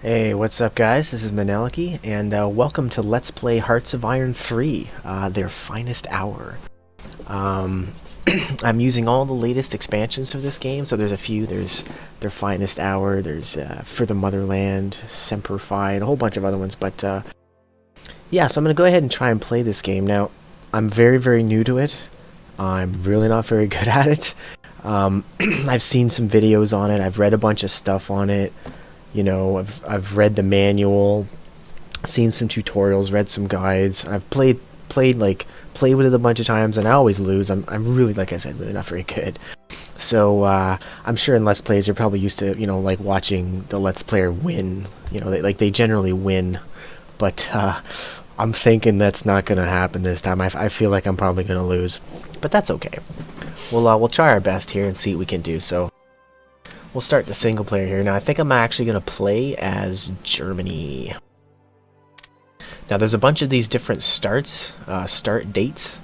Hey, what's up, guys? This is Maneliki, and welcome to Let's Play Hearts of Iron 3, their finest hour. Um, I'm using all the latest expansions for this game, so there's a few. There's their finest hour, there's For the Motherland, Semper Fi, and a whole bunch of other ones, but yeah, so I'm going to go ahead and try and play this game. Now, I'm very, very new to it. I'm really not very good at it. I've seen some videos on it, I've read a bunch of stuff on it. You know, I've read the manual, seen some tutorials, read some guides. I've played with it a bunch of times, and I always lose. I'm really, like I said, really not very good. So I'm sure in Let's Plays you're probably used to, like watching the Let's Player win. They generally win, but I'm thinking that's not gonna happen this time. I feel like I'm probably gonna lose, but that's okay. We'll try our best here and see what we can do. So. We'll start the single player here. Now, I think I'm actually going to play as Germany. Now, there's a bunch of these different start dates.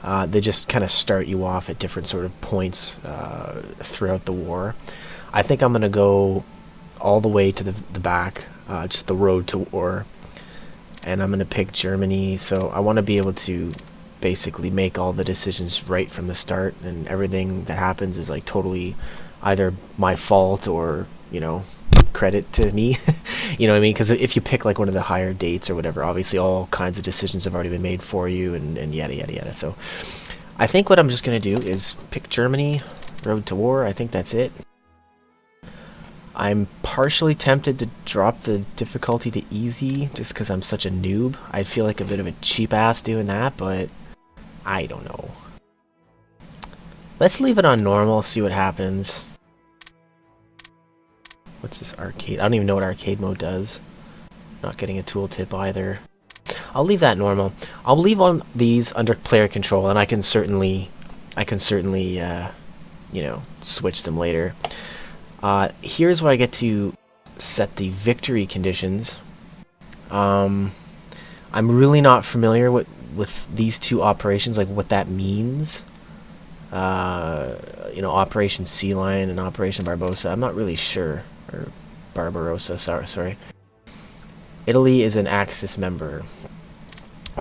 They just kind of start you off at different sort of points throughout the war. I think I'm going to go all the way to the back, just the road to war. And I'm going to pick Germany. So I want to be able to basically make all the decisions right from the start. And everything that happens is like totally either my fault or, credit to me. You know what I mean? Because if you pick like one of the higher dates or whatever, obviously all kinds of decisions have already been made for you and yada yada yada. So I think what I'm just going to do is pick Germany, Road to War. I think that's it. I'm partially tempted to drop the difficulty to easy just because I'm such a noob. I'd feel like a bit of a cheap ass doing that, but I don't know. Let's leave it on normal, see what happens. What's this arcade? I don't even know what arcade mode does. Not getting a tooltip either. I'll leave that normal. I'll leave on these under player control, and I can certainly, switch them later. Here's where I get to set the victory conditions. I'm really not familiar with these two operations, like what that means. Operation Sea Lion and Operation Barbossa. I'm not really sure. Or Barbarossa, sorry. Italy is an Axis member.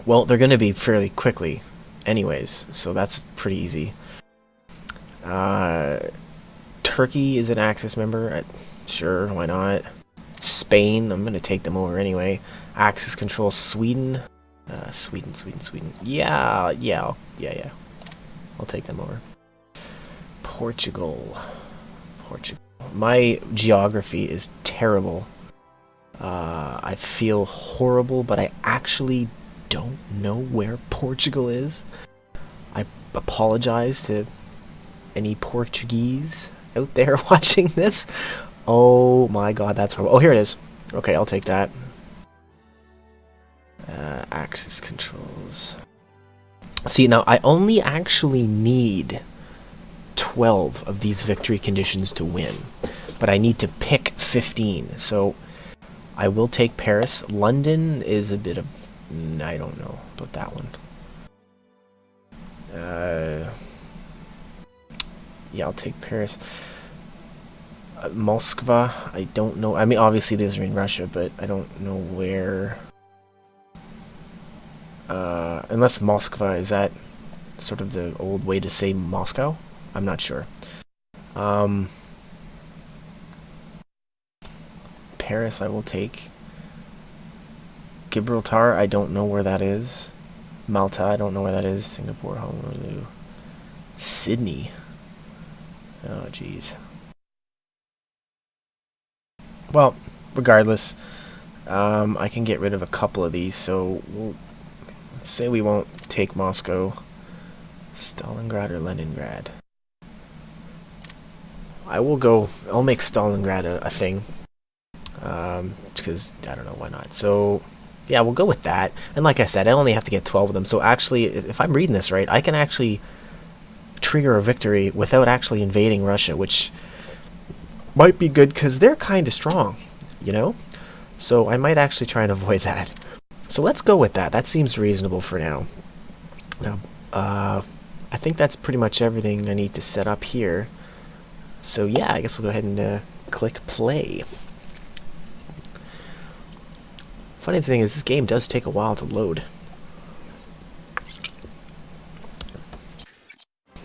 Well, they're going to be fairly quickly anyways, so that's pretty easy. Turkey is an Axis member. Sure, why not? Spain, I'm going to take them over anyway. Axis control Sweden. Sweden. Yeah. I'll take them over. Portugal. My geography is terrible. I feel horrible, but I actually don't know where Portugal is. I apologize to any Portuguese out there watching this. Oh my god, that's horrible. Oh, here it is. Okay, I'll take that. Axis controls. See, now I only actually need 12 of these victory conditions to win, but I need to pick 15, so I will take Paris. London is a bit of... I don't know about that one. Yeah, I'll take Paris. Moskva, I don't know. I mean, obviously those are in Russia, but I don't know where... unless Moskva, is that sort of the old way to say Moscow? I'm not sure. Paris I will take. Gibraltar, I don't know where that is. Malta, I don't know where that is. Singapore, Honolulu. Sydney. Oh, jeez. Well, regardless, I can get rid of a couple of these, so let's say we won't take Moscow. Stalingrad or Leningrad? I'll make Stalingrad a thing. Because, I don't know, why not? So, yeah, we'll go with that. And like I said, I only have to get 12 of them. So actually, if I'm reading this right, I can actually trigger a victory without actually invading Russia, which might be good because they're kind of strong, So I might actually try and avoid that. So let's go with that. That seems reasonable for now. Now, I think that's pretty much everything I need to set up here. So yeah, I guess we'll go ahead and click play. Funny thing is, this game does take a while to load.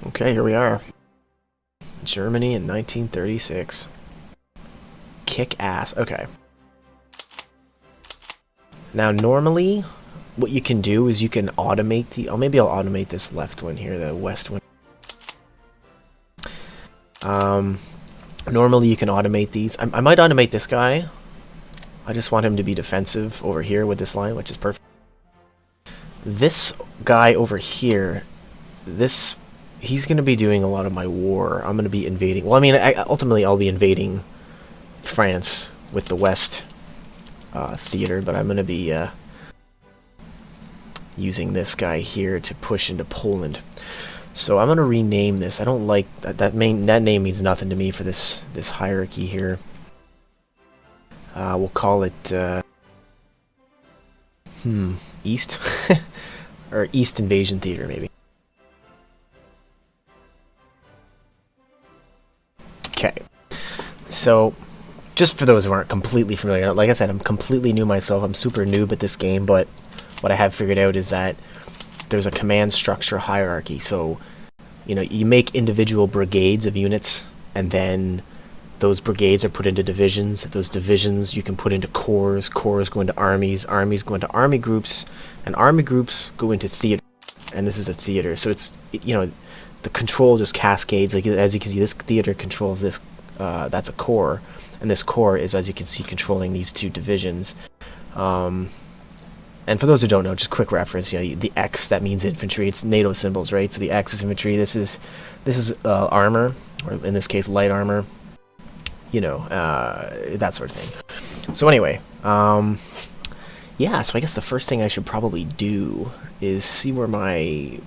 Okay, here we are. Germany in 1936. Kick ass. Okay. Now, normally, what you can do is you can automate the... Oh, maybe I'll automate this left one here, the west one. Normally, you can automate these. I might automate this guy. I just want him to be defensive over here with this line, which is perfect. This guy over here, he's going to be doing a lot of my war. I'm going to be invading... Well, I mean, ultimately, I'll be invading France with the West theater, but I'm going to be using this guy here to push into Poland. So I'm going to rename this. I don't like... That name means nothing to me for this hierarchy here. We'll call it... East? Or East Invasion Theater, maybe. Okay. So, just for those who aren't completely familiar, like I said, I'm completely new myself. I'm super noob at this game, but what I have figured out is that there's a command structure hierarchy. So, you know, you make individual brigades of units, and then those brigades are put into divisions. Those divisions you can put into corps. Corps go into armies. Armies go into army groups, and army groups go into theater. And this is a theater, so it's, you know, the control just cascades. Like, as you can see, this theater controls this. That's a corps, and this corps is, as you can see, controlling these two divisions. And for those who don't know, just quick reference, you know, the X, that means infantry. It's NATO symbols, right? So the X is infantry. This is armor, or in this case, light armor. You know, that sort of thing. So anyway, yeah. So I guess the first thing I should probably do is see where my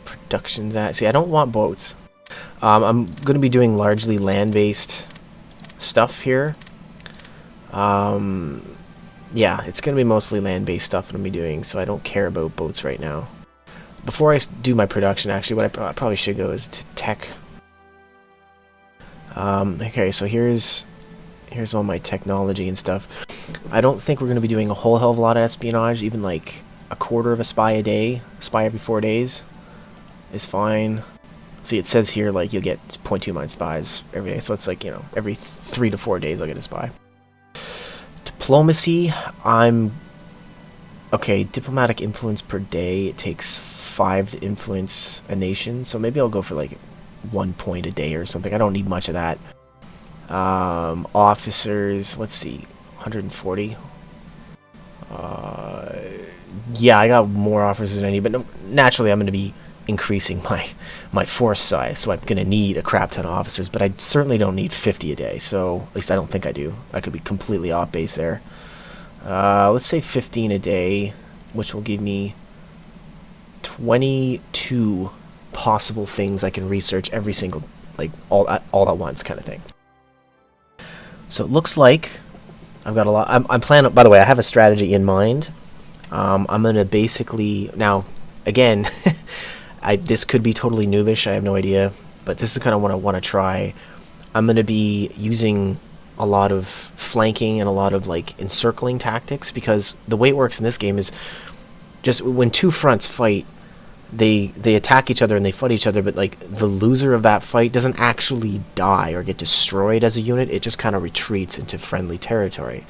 production's at. See, I don't want boats. I'm going to be doing largely land-based stuff here. Yeah, it's going to be mostly land-based stuff I'm going to be doing, so I don't care about boats right now. Before I do my production, actually, what I probably should go is to tech. Okay, so here's all my technology and stuff. I don't think we're going to be doing a whole hell of a lot of espionage, even like a quarter of a spy a day, spy every 4 days is fine. See, it says here, like, you'll get 0.29 spies every day, so it's like, you know, every 3 to 4 days I'll get a spy. Diplomacy, okay, diplomatic influence per day, it takes 5 to influence a nation, so maybe I'll go for, like, 1 point a day or something. I don't need much of that. Officers, let's see, 140. Yeah, I got more officers than I need, but no, naturally I'm going to be increasing my force size, so I'm going to need a crap ton of officers, but I certainly don't need 50 a day, so at least I don't think I do. I could be completely off base there. Let's say 15 a day, which will give me 22 possible things I can research every single, like, all at once kind of thing. So it looks like I've got a lot. I'm planning, by the way, I have a strategy in mind. I'm going to basically, now, again, this could be totally noobish, I have no idea, but this is kind of what I want to try. I'm going to be using a lot of flanking and a lot of, like, encircling tactics, because the way it works in this game is just when two fronts fight, they attack each other and they fight each other, but, like, the loser of that fight doesn't actually die or get destroyed as a unit. It just kind of retreats into friendly territory.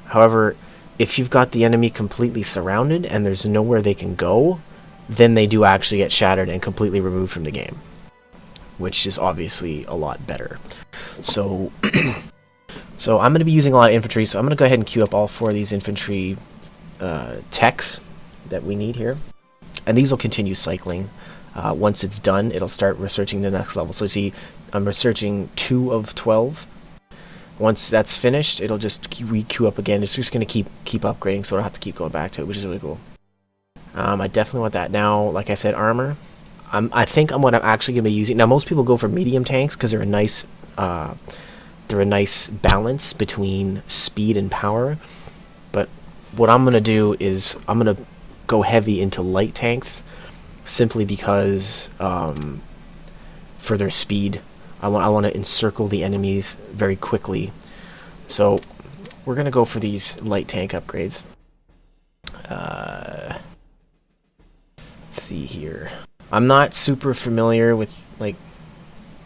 However, if you've got the enemy completely surrounded and there's nowhere they can go, then they do actually get shattered and completely removed from the game, which is obviously a lot better. So, so I'm going to be using a lot of infantry, so I'm going to go ahead and queue up all 4 of these infantry techs that we need here. And these will continue cycling. Once it's done, it'll start researching the next level. So see, I'm researching 2 of 12. Once that's finished, it'll just re-queue up again. It's just going to keep upgrading, so I don't have to keep going back to it, which is really cool. I definitely want that. Now, like I said, armor. I think what I'm actually going to be using... Now, most people go for medium tanks because they're a nice balance between speed and power. But what I'm going to do is I'm going to go heavy into light tanks, simply because for their speed. I want to encircle the enemies very quickly. So we're gonna go for these light tank upgrades. Let's see here. I'm not super familiar with like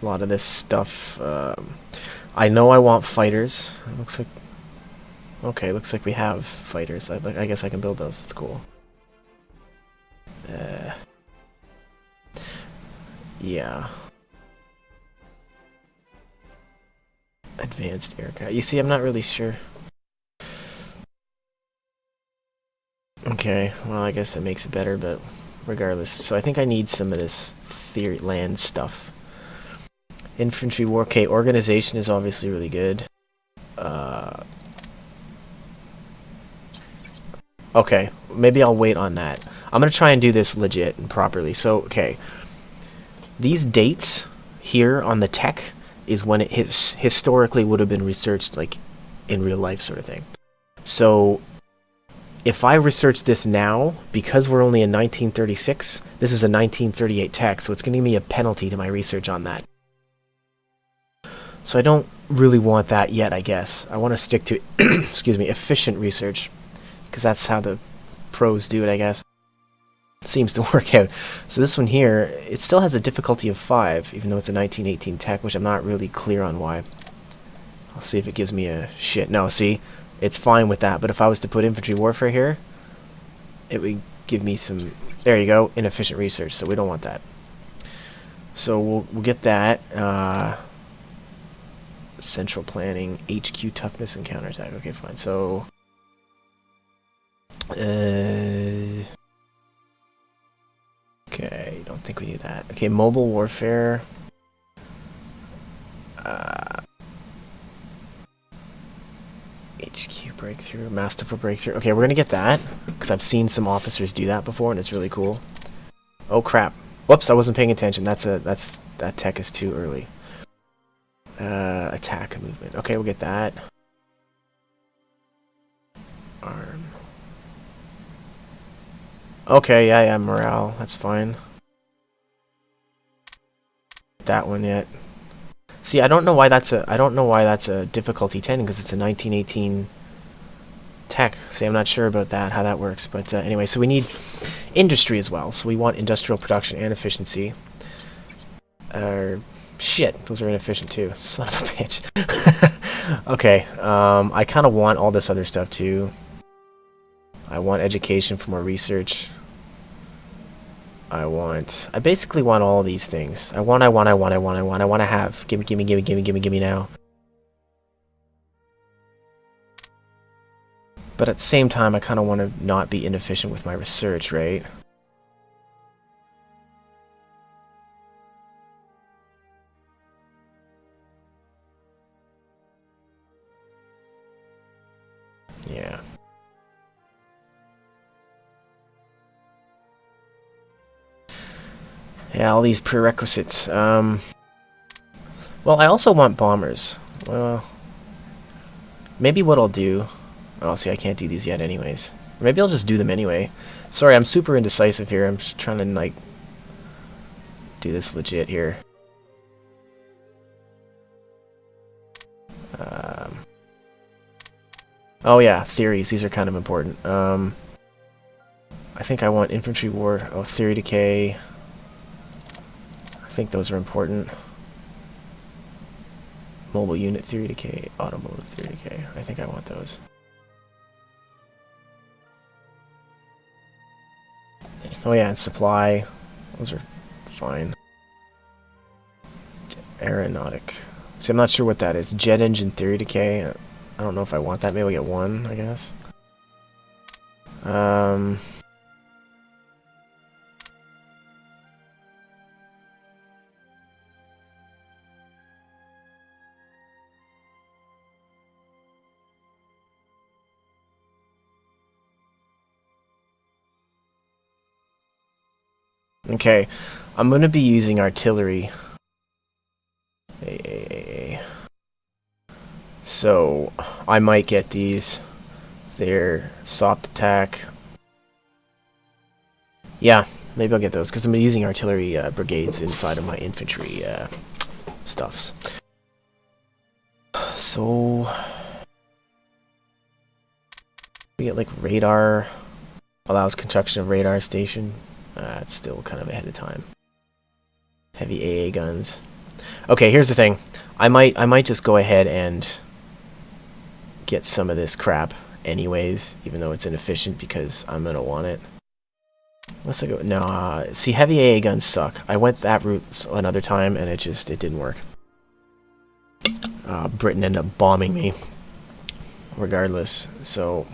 a lot of this stuff. I know I want fighters. It looks like okay. Looks like we have fighters. I guess I can build those. That's cool. Yeah. Advanced aircraft. You see, I'm not really sure. Okay, well, I guess that makes it better, but regardless. So I think I need some of this theory land stuff. Infantry war. Okay, organization is obviously really good. Okay, maybe I'll wait on that. I'm gonna try and do this legit and properly. So, okay. These dates here on the tech is when it historically would have been researched, like, in real life sort of thing. So, if I research this now, because we're only in 1936, this is a 1938 tech, so it's going to give me a penalty to my research on that. So I don't really want that yet, I guess. I want to stick to, excuse me, efficient research, because that's how the pros do it, I guess. Seems to work out. So this one here, it still has a difficulty of 5, even though it's a 1918 tech, which I'm not really clear on why. I'll see if it gives me a shit. No, see? It's fine with that, but if I was to put infantry warfare here, it would give me some... There you go, inefficient research, so we don't want that. So we'll get that. Central planning, HQ toughness, and counterattack. Okay, fine. So... okay, don't think we need that. Okay, mobile warfare. HQ breakthrough, masterful breakthrough. Okay, we're gonna get that because I've seen some officers do that before, and it's really cool. Oh crap! Whoops, I wasn't paying attention. That tech is too early. Attack movement. Okay, we'll get that. Arm. Okay, yeah, morale. That's fine. That one yet. See, I don't know why that's a difficulty 10 because it's a 1918 tech. See, I'm not sure about that, how that works. But anyway, so we need industry as well. So we want industrial production and efficiency. Shit, those are inefficient too. Son of a bitch. Okay, I kind of want all this other stuff too. I want education for more research. I basically want all these things. I want to have. Gimme now. But at the same time, I kind of want to not be inefficient with my research, right? Yeah. Yeah, all these prerequisites. Well, I also want bombers. Well, maybe what I'll do... Oh, see, I can't do these yet anyways. Or maybe I'll just do them anyway. Sorry, I'm super indecisive here. I'm just trying to, like, do this legit here. Oh yeah, theories. These are kind of important. I think I want infantry war... Oh, theory decay... I think those are important. Mobile unit theory decay, automotive theory decay. I think I want those. Oh yeah, and supply. Those are fine. Aeronautic. See, I'm not sure what that is. Jet engine theory decay. I don't know if I want that. Maybe I'll get one, I guess. Okay, I'm going to be using artillery. So, I might get these. They're soft attack. Yeah, maybe I'll get those, because I'm using artillery brigades inside of my infantry stuffs. So... We get like radar, allows construction of radar station. It's still kind of ahead of time. Heavy AA guns. Okay, here's the thing. I might just go ahead and get some of this crap anyways, even though it's inefficient, because I'm gonna want it. Unless I go no, see, heavy AA guns suck. I went that route another time and it didn't work. Britain ended up bombing me regardless. So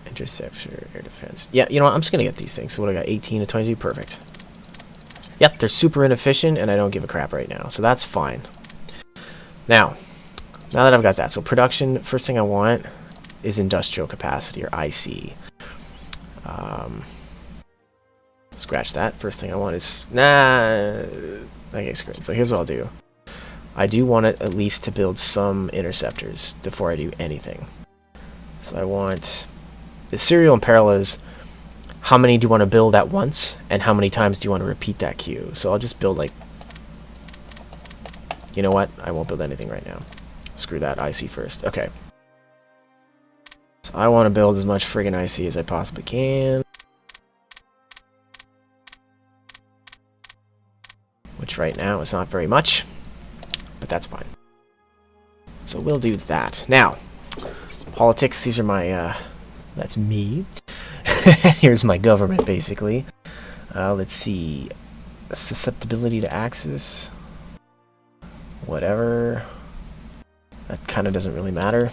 interceptor, air defense. Yeah, you know what? I'm just gonna get these things. So what I got? 18 to 22, perfect. Yep, they're super inefficient, and I don't give a crap right now, so that's fine. Now that I've got that, so production, first thing I want is industrial capacity, or IC. Scratch that. First thing I want is... Nah! Okay, screw it. So here's what I'll do. I do want it at least to build some interceptors before I do anything. So I want... The serial in parallel is how many do you want to build at once, and how many times do you want to repeat that queue. So I'll just build like... You know what? I won't build anything right now. Screw that. IC first. Okay. So I want to build as much friggin' IC as I possibly can. Which right now is not very much, but that's fine. So we'll do that. Now, politics, these are my, that's me. Here's my government, basically. Let's see. Susceptibility to Axis. Whatever. That kind of doesn't really matter.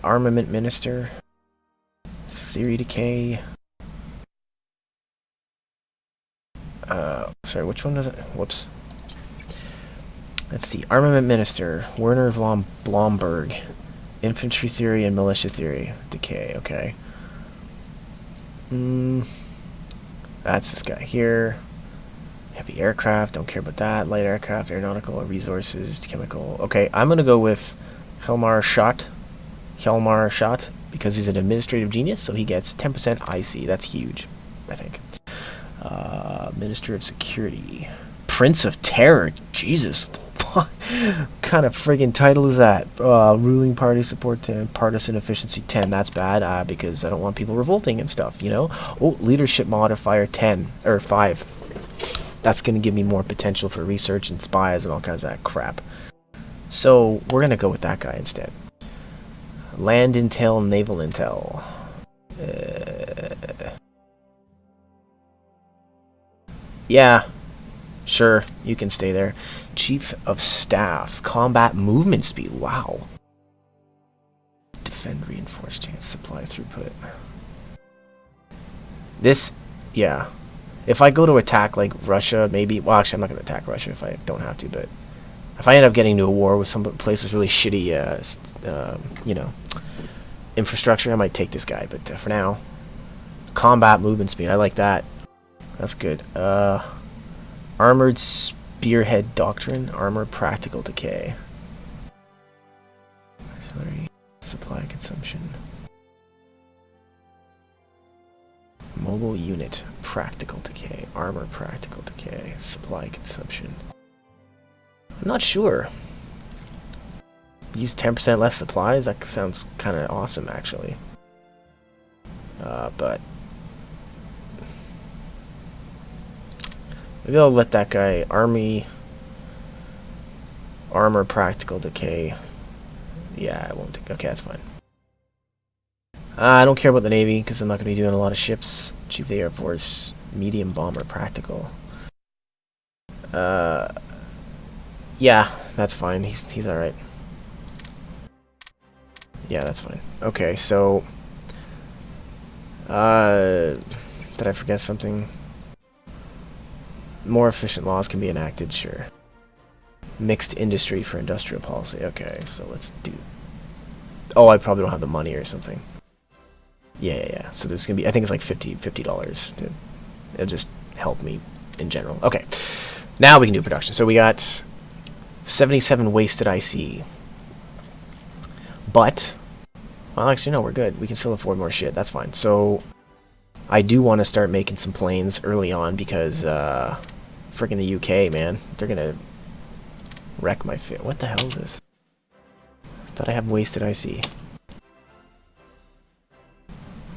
Armament Minister. Theory Decay. Sorry, which one does it? Whoops. Let's see. Armament Minister. Werner von Blomberg. Infantry Theory and Militia Theory. Decay, okay. That's this guy here. Heavy aircraft, don't care about that. Light aircraft, aeronautical, resources, chemical. Okay, I'm gonna go with Hjalmar Schott, because he's an administrative genius, so he gets 10% IC. That's huge, I think. Minister of Security. Prince of Terror. Jesus, what the fuck? What kind of friggin' title is that? Ruling party support 10, partisan efficiency 10. That's bad, because I don't want people revolting and stuff, you know? Oh, leadership modifier 10, or 5. That's going to give me more potential for research and spies and all kinds of that crap. So we're going to go with that guy instead. Land intel, naval intel. Yeah, sure, you can stay there. Chief of Staff, combat movement speed. Wow. Defend, reinforce, chance, supply throughput. This, yeah. If I go to attack, like, Russia, maybe... Well, actually, I'm not going to attack Russia if I don't have to, but... If I end up getting into a war with some place with really shitty, you know, infrastructure, I might take this guy. But for now, combat movement speed. I like that. That's good. Armored Spearhead Doctrine. Armor Practical Decay. Artillery. Supply consumption. Mobile unit, practical decay, armor practical decay, supply consumption. I'm not sure. Use 10% less supplies? That sounds kind of awesome, actually. But... maybe I'll let that guy, army, armor practical decay. Yeah, I won't take... Okay, that's fine. I don't care about the Navy, because I'm not going to be doing a lot of ships. Chief of the Air Force, medium bomber, practical. Yeah, that's fine. He's alright. Yeah, that's fine. Okay, so... did I forget something? More efficient laws can be enacted, sure. Mixed industry for industrial policy. Okay, so let's do... Oh, I probably don't have the money or something. Yeah. So there's gonna be, I think it's like $50. It'll just help me in general. Okay, now we can do production. So we got 77 wasted IC, but well, actually no, we're good. We can still afford more shit. That's fine. So I do want to start making some planes early on because freaking the UK, man, they're gonna wreck my fit. What the hell is this? Thought I have wasted IC.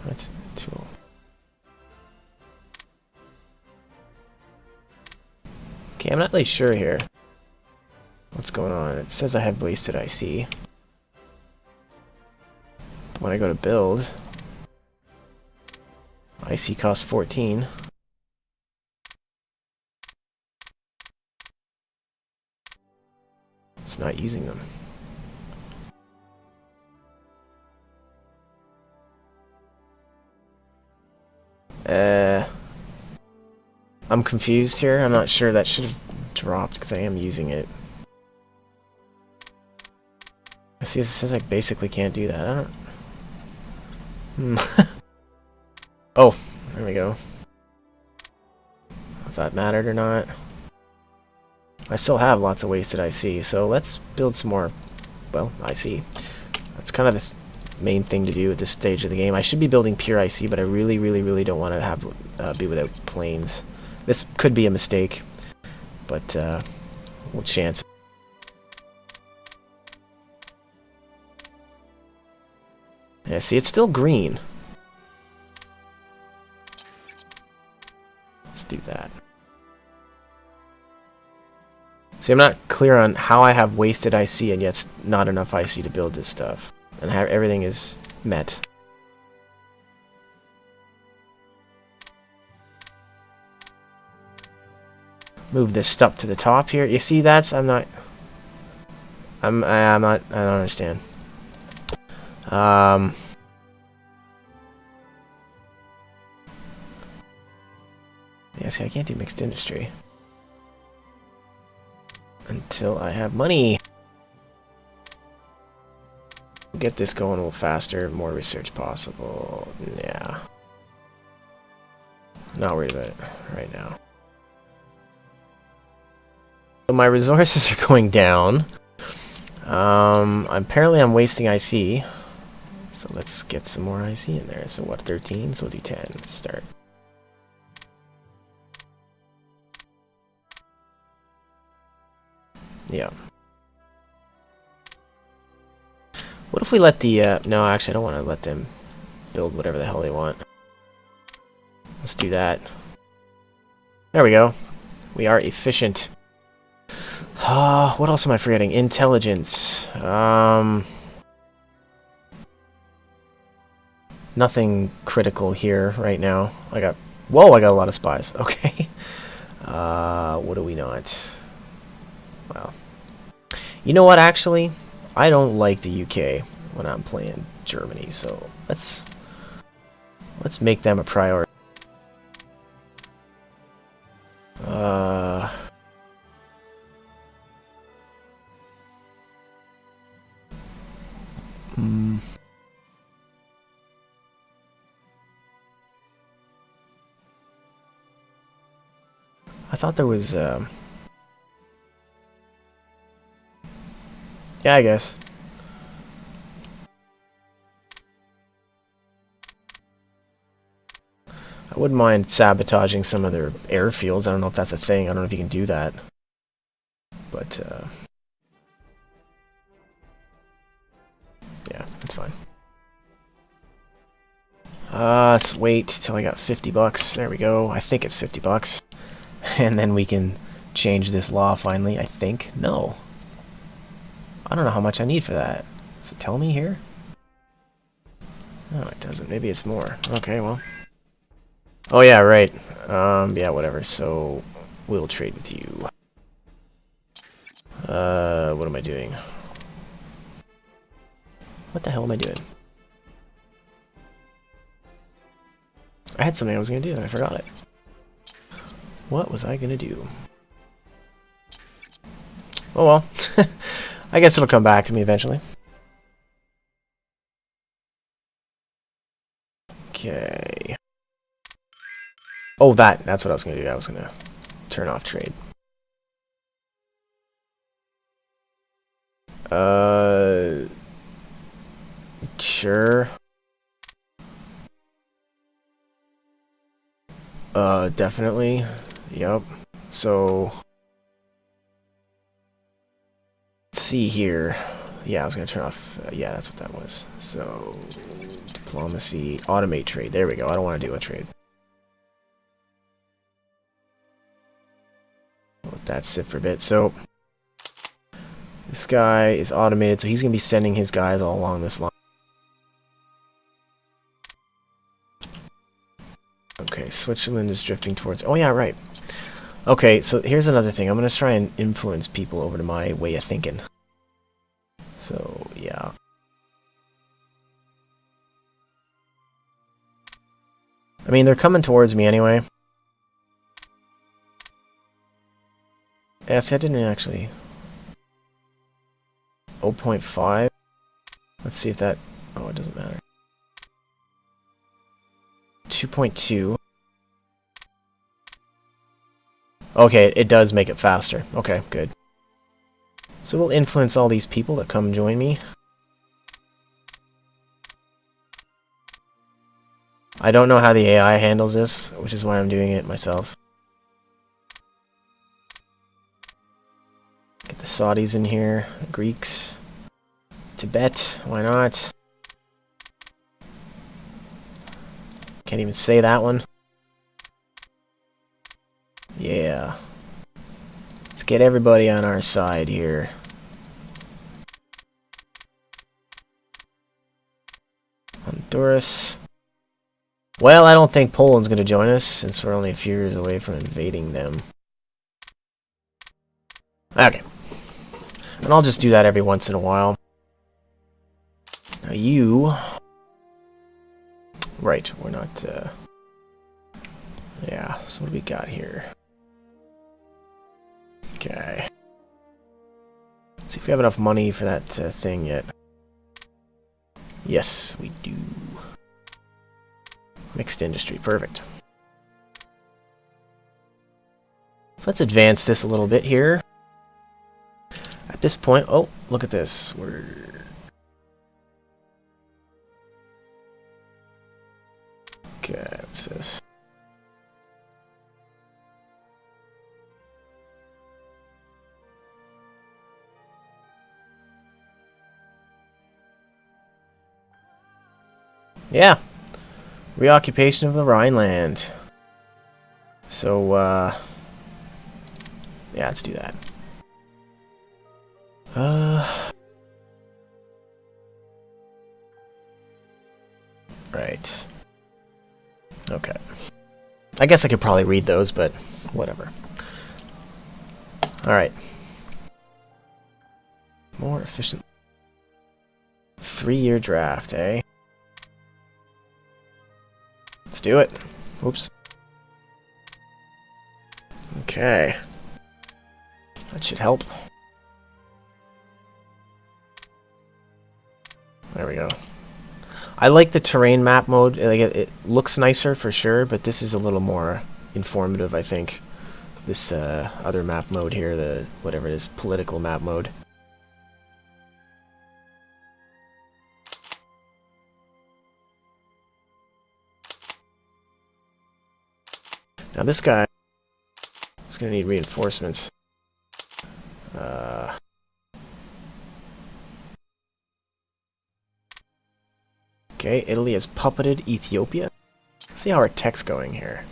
That's tool. Okay, I'm not really sure here. What's going on? It says I have wasted IC. But when I go to build, IC costs 14. It's not using them. I'm confused here. I'm not sure. That should have dropped because I am using it. I see it says I basically can't do that. I don't... Oh, there we go. If that mattered or not. I still have lots of wasted IC, so let's build some more, well, IC. That's kind of the main thing to do at this stage of the game. I should be building pure IC, but I really, really, really don't want to have be without planes. This could be a mistake, but we'll chance. Yeah, see, it's still green. Let's do that. See, I'm not clear on how I have wasted IC and yet not enough IC to build this stuff. And how everything is met. Move this stuff to the top here. You see, that's... I don't understand. Yeah, see, I can't do mixed industry. Until I have money. Get this going a little faster, more research possible. Yeah. Not worried about it right now. So my resources are going down. Apparently I'm wasting IC. So let's get some more IC in there. So what, 13? So we'll do 10. Let's start. Yeah. What if we let the, no, actually I don't want to let them build whatever the hell they want. Let's do that. There we go. We are efficient. What else am I forgetting? Intelligence. Nothing critical here right now. Whoa, I got a lot of spies. Okay. What do we not? Well, you know what, actually? I don't like the UK when I'm playing Germany, so let's make them a priority. I thought there was, yeah, I guess. I wouldn't mind sabotaging some of their airfields. I don't know if that's a thing. I don't know if you can do that. But, yeah, that's fine. Let's wait till I got 50 bucks. There we go. I think it's 50 bucks. And then we can change this law finally, I think. No. I don't know how much I need for that. Does it tell me here? No, it doesn't. Maybe it's more. Okay, well. Oh, yeah, right. Yeah, whatever. So, we'll trade with you. What am I doing? What the hell am I doing? I had something I was going to do and I forgot it. What was I going to do? Oh well. I guess it'll come back to me eventually. Okay. Oh, that's what I was going to do. I was going to turn off trade. Sure. Definitely. Yep. So let's see here. Yeah, I was going to turn off... yeah, that's what that was. So, diplomacy, automate trade. There we go. I don't want to do a trade. Let that sit for a bit. So, this guy is automated, so he's going to be sending his guys all along this line. Okay, Switzerland is drifting towards... oh, yeah, right. Okay, so here's another thing. I'm going to try and influence people over to my way of thinking. So, yeah. I mean, they're coming towards me anyway. Yeah, see, I didn't actually... 0.5. Let's see if that... oh, it doesn't matter. 2.2. Okay, it does make it faster. Okay, good. So we'll influence all these people that come join me. I don't know how the AI handles this, which is why I'm doing it myself. Get the Saudis in here, the Greeks, Tibet, why not? Can't even say that one. Yeah. Let's get everybody on our side here. Honduras. Well, I don't think Poland's going to join us, since we're only a few years away from invading them. Okay. And I'll just do that every once in a while. Now you... right, we're not... yeah, so what do we got here? Okay. Let's see if we have enough money for that thing yet. Yes, we do. Mixed industry, perfect. So let's advance this a little bit here. At this point, oh, look at this. We're... okay, what's this? Yeah. Reoccupation of the Rhineland. So, yeah, let's do that. Right. Okay. I guess I could probably read those, but whatever. Alright. More efficient. 3-year draft, eh? Let's do it. Oops. Okay. That should help. There we go. I like the terrain map mode. Like it looks nicer for sure, but this is a little more informative, I think. This other map mode here, the whatever it is, political map mode. Now this guy is going to need reinforcements. Okay, Italy has puppeted Ethiopia. Let's see how our tech's going here.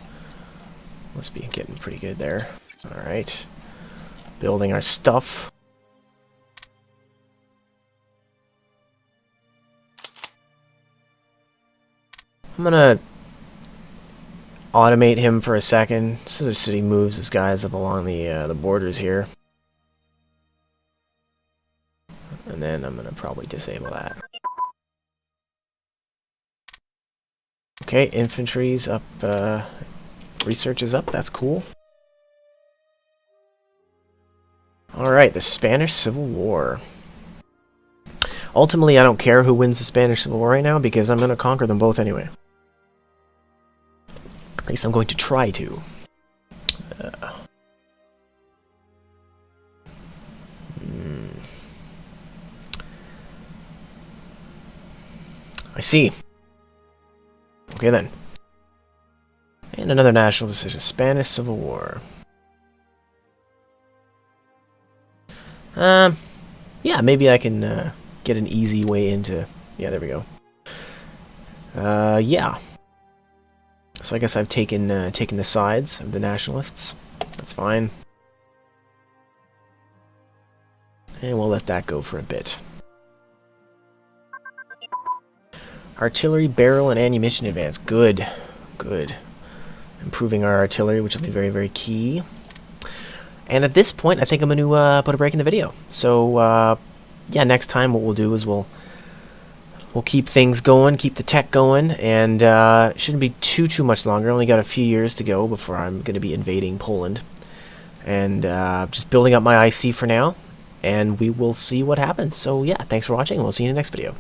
Must be getting pretty good there. Alright. Building our stuff. I'm gonna automate him for a second, so that he moves his guys up along the borders here. And then I'm gonna probably disable that. Okay, infantry's up, research is up, that's cool. Alright, the Spanish Civil War. Ultimately, I don't care who wins the Spanish Civil War right now, because I'm gonna conquer them both anyway. At least I'm going to try to. I see. Okay then. And another national decision. Spanish Civil War. Yeah, maybe I can get an easy way into... Yeah, there we go. Yeah. So I guess I've taken the sides of the nationalists. That's fine. And we'll let that go for a bit. Artillery, barrel, and ammunition advance. Good. Good. Improving our artillery, which will be very, very key. And at this point, I think I'm going to put a break in the video. So, yeah, next time what we'll do is we'll keep things going, keep the tech going, and it shouldn't be too much longer. Only got a few years to go before I'm going to be invading Poland. And just building up my IC for now, and we will see what happens. So, yeah, thanks for watching, and we'll see you in the next video.